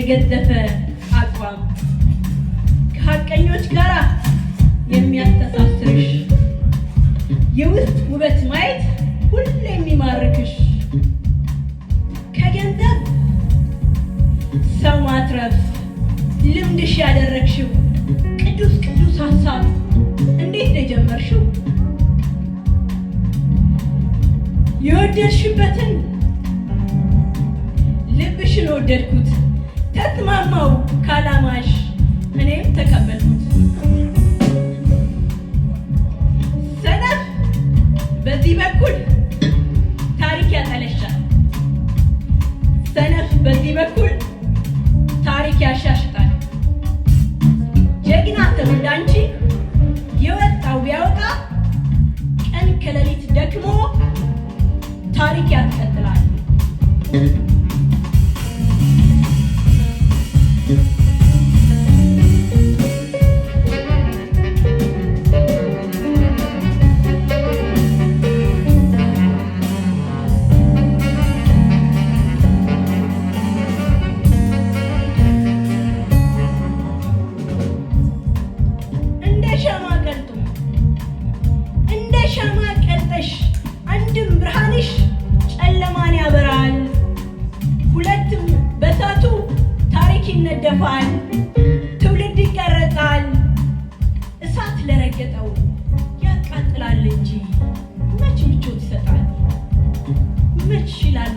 የገዘፈ አቋም ከሐቀኞች ጋር የሚያስተሳስርሽ የውስጥ ውበት ማየት ሁሌ የሚማርክሽ ከገንዘብ ሰው ማትረፍ ልምድሽ ያደረግሽው ቅዱስ ሐሳብ እንዴት ነው የጀመርሽው? የወደድሽበትን ልብሽን ወደድኩት ተስማማው ካላማሽ እኔም ተቀበልኩት። ሰነፍ በዚህ በኩል ታሪክ ያጠለሻል፣ ሰነፍ በዚህ በኩል ታሪክ ያሻሽጣል። ጀግና ትውልድ አንቺ የወጣው ቢያወጣ ቀን ከሌሊት ደክሞ ታሪክ ያስቀጥላል። እንደ ሻማ ቀልጠሽ አንድም ብርሃንሽ ጨለማን ያበራል፣ ሁለትም በሳቱ ታሪክ ይነደፋል፣ ትውልድ ይቀረጻል። እሳት ለረገጠው ያቃጥላል እንጂ መች ምቾት ይሰጣል? መች ይላሉ